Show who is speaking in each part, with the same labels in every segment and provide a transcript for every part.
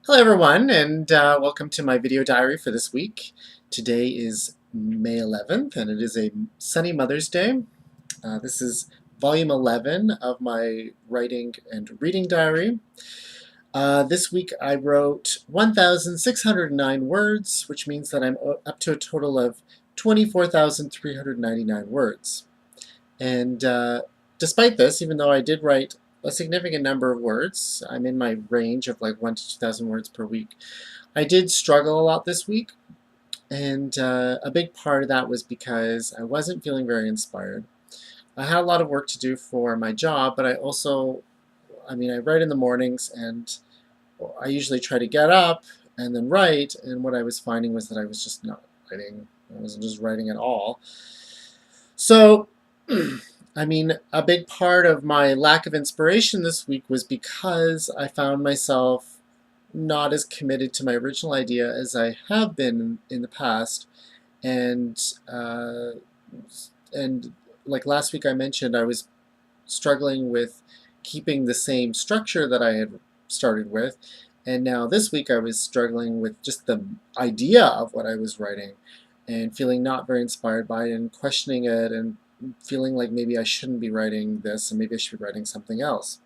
Speaker 1: Hello everyone, and welcome to my video diary for this week. Today is May 11th, and it is a sunny Mother's Day. This is volume 11 of my writing and reading diary. This week I wrote 1,609 words, which means that I'm up to a total of 24,399 words. And despite this, even though I did write a significant number of words, I'm in my range of like 1,000 to 2,000 words per week. I did struggle a lot this week, and a big part of that was because I wasn't feeling very inspired. I had a lot of work to do for my job, but I also, I write in the mornings, and I usually try to get up and then write, and what I was finding was that I was just not writing. I wasn't just writing at all. So, a big part of my lack of inspiration this week was because I found myself not as committed to my original idea as I have been in the past. And uh, and like last week I mentioned, I was struggling with keeping the same structure that I had started with. And now this week I was struggling with just the idea of what I was writing and feeling not very inspired by it and questioning it and feeling like maybe I shouldn't be writing this and maybe I should be writing something else.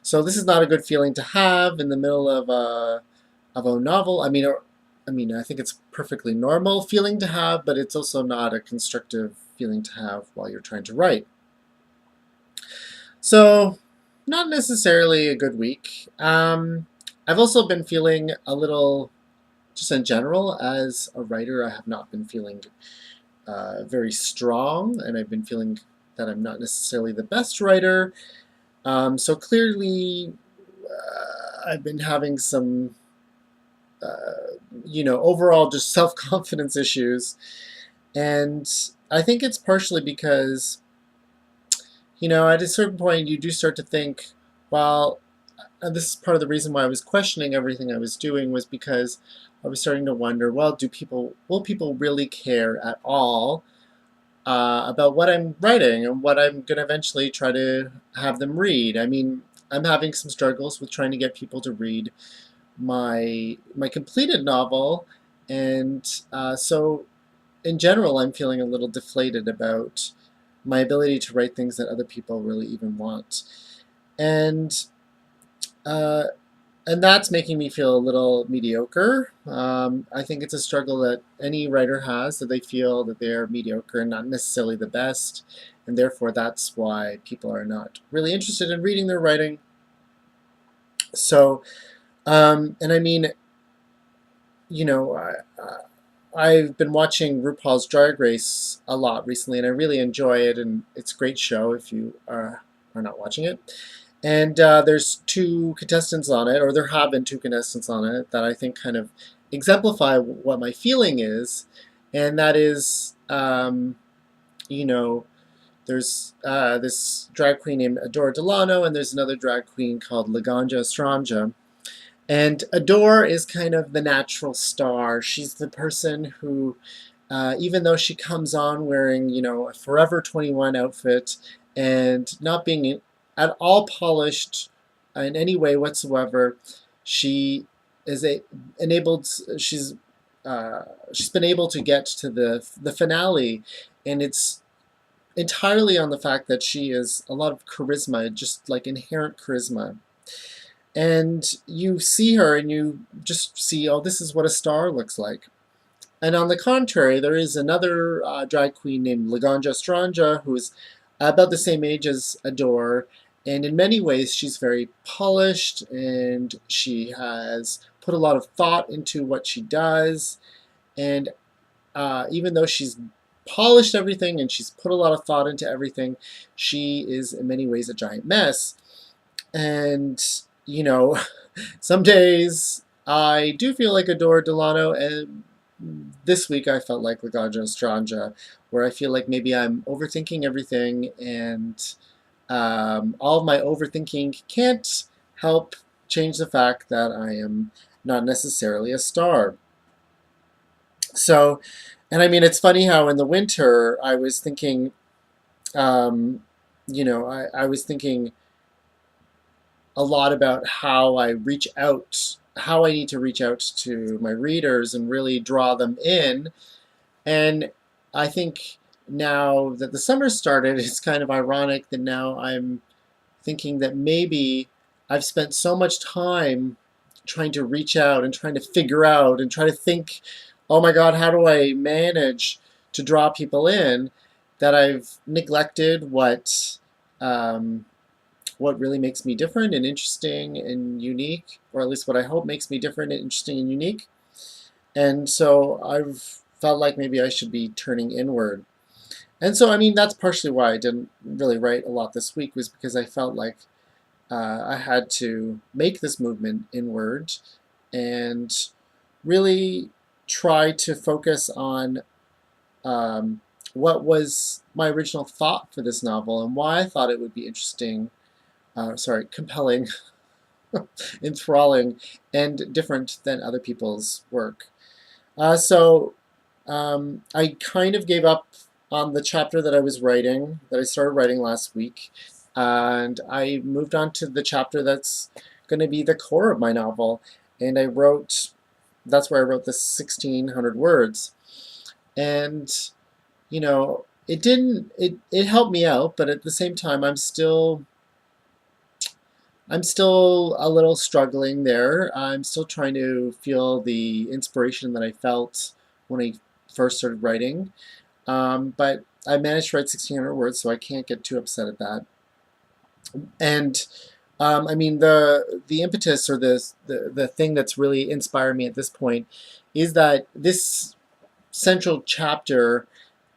Speaker 1: So this is not a good feeling to have in the middle of a novel. I think it's perfectly normal feeling to have, but it's also not a constructive feeling to have while you're trying to write. So, not necessarily a good week. I've also been feeling a little, just in general, as a writer, I have not been feeling very strong, and I've been feeling that I'm not necessarily the best writer. So clearly, I've been having some, overall just self-confidence issues. And I think it's partially because, at a certain point you do start to think, well, and this is part of the reason why I was questioning everything I was doing was because I was starting to wonder, well, will people really care at all about what I'm writing and what I'm going to eventually try to have them read? I'm having some struggles with trying to get people to read my completed novel, and so in general, I'm feeling a little deflated about my ability to write things that other people really even want, and uh, and that's making me feel a little mediocre. I think it's a struggle that any writer has, that they feel that they're mediocre and not necessarily the best, and therefore that's why people are not really interested in reading their writing. So, and I mean, you know, I've been watching RuPaul's Drag Race a lot recently, and I really enjoy it, and it's a great show if you are not watching it. And there's two contestants on it, or there have been two contestants on it, that I think kind of exemplify what my feeling is, and that is, you know, there's this drag queen named Adore Delano, and there's another drag queen called Laganja Estranja. And Adore is kind of the natural star. She's the person who, even though she comes on wearing, a Forever 21 outfit and not being at all polished in any way whatsoever, she is enabled. She's been able to get to the finale, and it's entirely on the fact that she is a lot of charisma, just like inherent charisma. And you see her and you just see, oh, this is what a star looks like. And on the contrary, there is another drag queen named Laganja Estranja who's about the same age as Adore. And in many ways, she's very polished and she has put a lot of thought into what she does. And even though she's polished everything and she's put a lot of thought into everything, she is in many ways a giant mess. And, some days I do feel like Adore Delano, and this week I felt like Laganja Estranja, where I feel like maybe I'm overthinking everything, and all of my overthinking can't help change the fact that I am not necessarily a star. So, and it's funny how in the winter I was thinking, I was thinking a lot about how I reach out how I need to reach out to my readers and really draw them in. And I think now that the summer started, it's kind of ironic that now I'm thinking that maybe I've spent so much time trying to reach out and trying to figure out and try to think, oh my God, how do I manage to draw people in, that I've neglected what really makes me different and interesting and unique, or at least what I hope makes me different and interesting and unique. And so I've felt like maybe I should be turning inward. And so, I mean, that's partially why I didn't really write a lot this week, was because I felt like I had to make this movement inward and really try to focus on what was my original thought for this novel and why I thought it would be interesting, compelling, enthralling, and different than other people's work. I kind of gave up on the chapter that I was writing, that I started writing last week, and I moved on to the chapter that's going to be the core of my novel. And that's where I wrote the 1,600 words. And, it helped me out, but at the same time, I'm still a little struggling there. I'm still trying to feel the inspiration that I felt when I first started writing. But I managed to write 1,600 words, so I can't get too upset at that. And I mean, the impetus, or the thing that's really inspired me at this point, is that this central chapter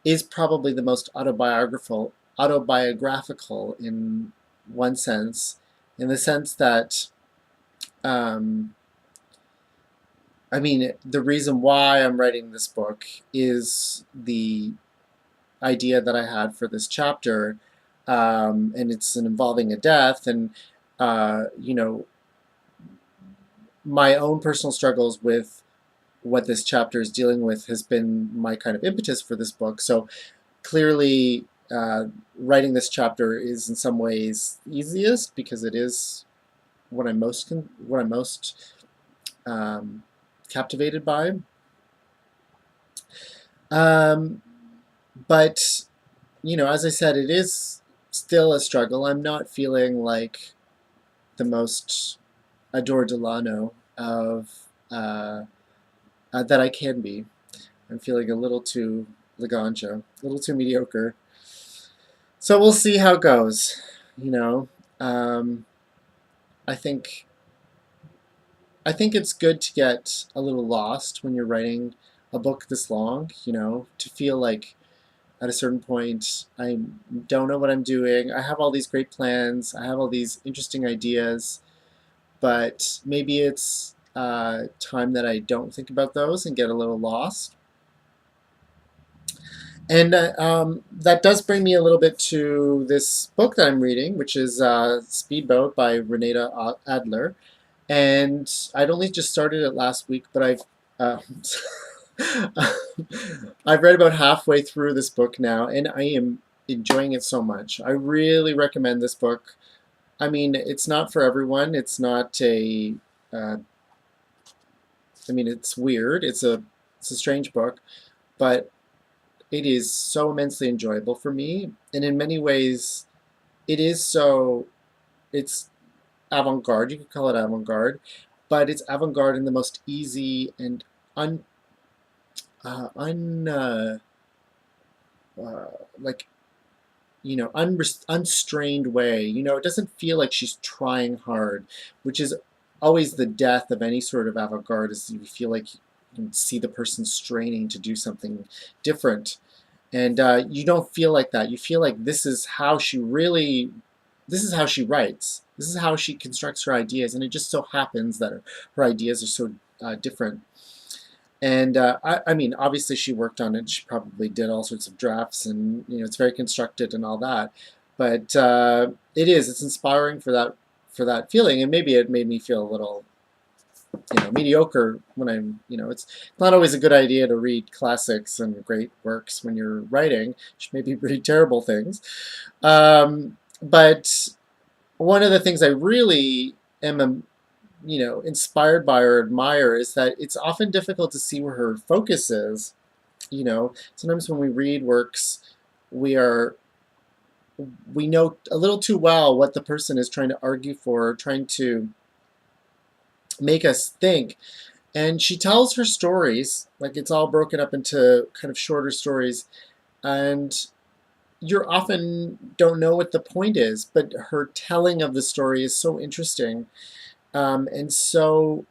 Speaker 1: is probably the most autobiographical in one sense, in the sense that um, I mean, the reason why I'm writing this book is the idea that I had for this chapter, and it's involving a death, and you know, my own personal struggles with what this chapter is dealing with has been my kind of impetus for this book. So clearly, writing this chapter is in some ways easiest because it is what I'm most um, captivated by. Um, but as I said, it is still a struggle. I'm not feeling like the most Adore Delano of that I can be. I'm feeling a little too Laganja, a little too mediocre. So we'll see how it goes. You know, um, I think I think it's good to get a little lost when you're writing a book this long. To feel like at a certain point I don't know what I'm doing. I have all these great plans. I have all these interesting ideas, but maybe it's time that I don't think about those and get a little lost. And that does bring me a little bit to this book that I'm reading, which is Speedboat by Renata Adler. And I'd only just started it last week, but uh, I've read about halfway through this book now, and I am enjoying it so much. I really recommend this book. I mean, it's not for everyone. It's not a. Uh, I mean, it's weird. It's a strange book, but it is so immensely enjoyable for me, and in many ways, it is so. It's avant-garde. You could call it avant-garde, but it's avant-garde in the most easy and un un like unstrained way. It doesn't feel like she's trying hard, which is always the death of any sort of avant-garde. Is you feel like you can see the person straining to do something different, and you don't feel like that. You feel like this is how she writes. This is how she constructs her ideas, and it just so happens that her ideas are so different. And I mean, obviously, she worked on it. She probably did all sorts of drafts, and it's very constructed and all that. But it's inspiring for that feeling, and maybe it made me feel a little mediocre when it's not always a good idea to read classics and great works when you're writing. You should maybe read terrible things. But one of the things I really am inspired by or admire is that it's often difficult to see where her focus is. Sometimes when we read works, we are we know a little too well what the person is trying to argue for, trying to make us think. And she tells her stories, like it's all broken up into kind of shorter stories, and you often don't know what the point is, but her telling of the story is so interesting, and so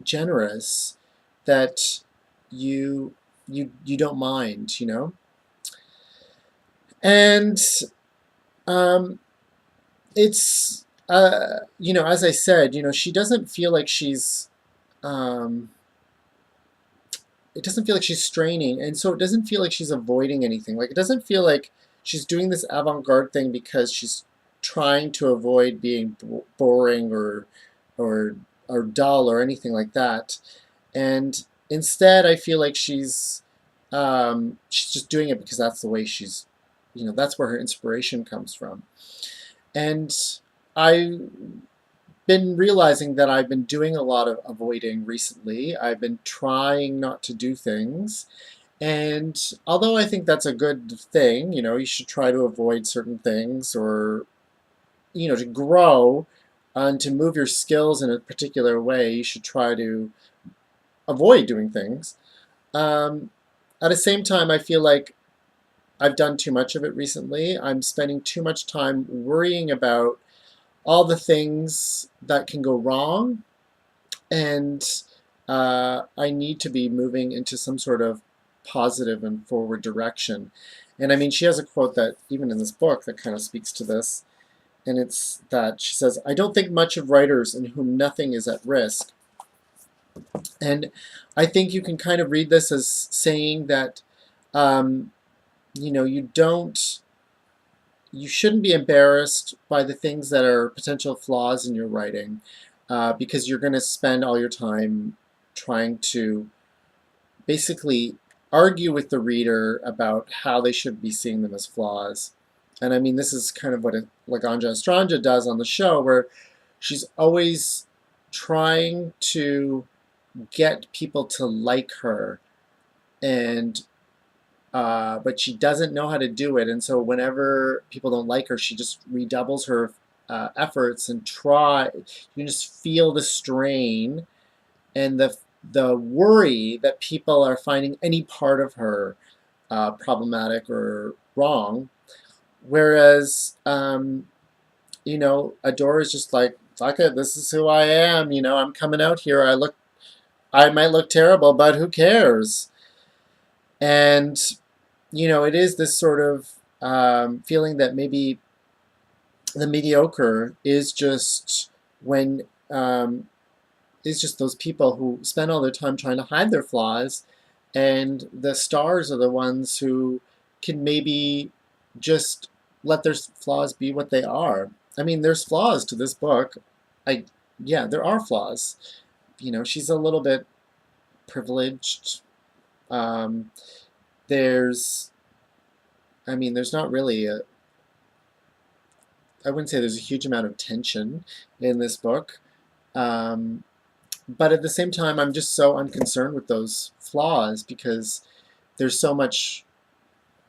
Speaker 1: generous that you don't mind. And um, it's as I said, she doesn't feel like she's um, it doesn't feel like she's straining, and so it doesn't feel like she's avoiding anything. Like it doesn't feel like she's doing this avant-garde thing because she's trying to avoid being boring or or dull or anything like that. And instead, I feel like she's just doing it because that's the way that's where her inspiration comes from. And I've been realizing that I've been doing a lot of avoiding recently. I've been trying not to do things. And although I think that's a good thing, you should try to avoid certain things or, to grow and to move your skills in a particular way, you should try to avoid doing things. Um, at the same time, I feel like I've done too much of it recently. I'm spending too much time worrying about all the things that can go wrong, and I need to be moving into some sort of positive and forward direction. And I mean, she has a quote that even in this book that kind of speaks to this, and it's that she says, "I don't think much of writers in whom nothing is at risk." And I think you can kind of read this as saying that, um, you don't you shouldn't be embarrassed by the things that are potential flaws in your writing, because you're going to spend all your time trying to basically argue with the reader about how they should be seeing them as flaws. And I mean, this is kind of what Laganja Estranja does on the show, where she's always trying to get people to like her, and but she doesn't know how to do it. And so whenever people don't like her, she just redoubles her efforts and try. You just feel the strain and the worry that people are finding any part of her problematic or wrong. Whereas, Adore is just like, fuck it, this is who I am. I'm coming out here. I might look terrible, but who cares? And it is this sort of feeling that maybe the mediocre when um, is just those people who spend all their time trying to hide their flaws, and the stars are the ones who can maybe just let their flaws be what they are. I mean, there's flaws to this book. I Yeah, there are flaws. She's a little bit privileged. Um, there's I mean, there's not really I wouldn't say there's a huge amount of tension in this book. Um, but at the same time, I'm just so unconcerned with those flaws because there's so much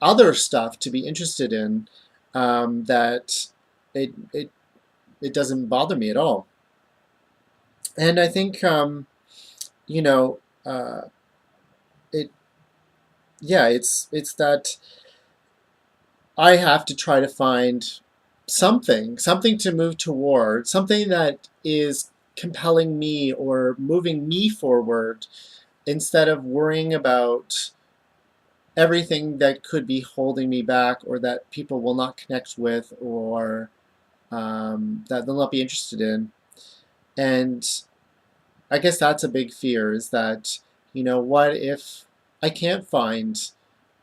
Speaker 1: other stuff to be interested in, that it, it, it doesn't bother me at all. And I think, you know, uh, it, yeah, it's that I have to try to find something to move toward, something that is compelling me or moving me forward instead of worrying about everything that could be holding me back or that people will not connect with or that they'll not be interested in. And I guess that's a big fear is that, what if I can't find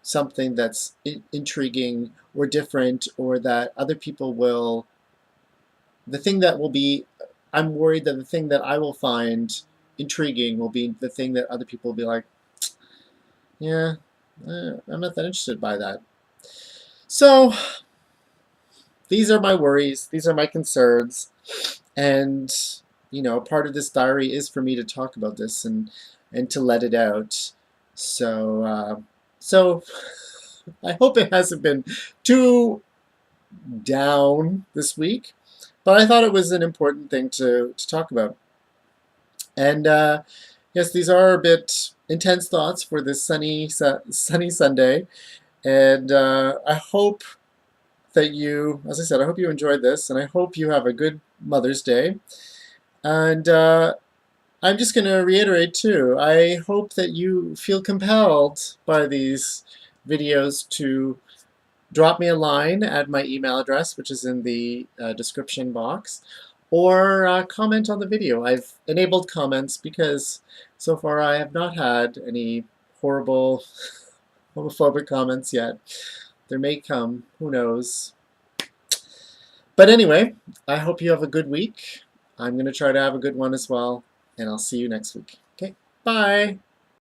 Speaker 1: something that's intriguing or different or that other people will, the thing that will be, I'm worried that the thing that I will find intriguing will be the thing that other people will be like, yeah, I'm not that interested by that. So these are my worries, these are my concerns, And part of this diary is for me to talk about this and to let it out. So I hope it hasn't been too down this week, but I thought it was an important thing to talk about. And yes, these are a bit intense thoughts for this sunny Sunday. And I hope that you, as I said, I hope you enjoyed this, and I hope you have a good Mother's Day. And I'm just going to reiterate too, I hope that you feel compelled by these videos to drop me a line at my email address, which is in the description box, or comment on the video. I've enabled comments because so far I have not had any horrible homophobic comments yet. There may come, who knows. But anyway, I hope you have a good week. I'm going to try to have a good one as well, and I'll see you next week. Okay, bye.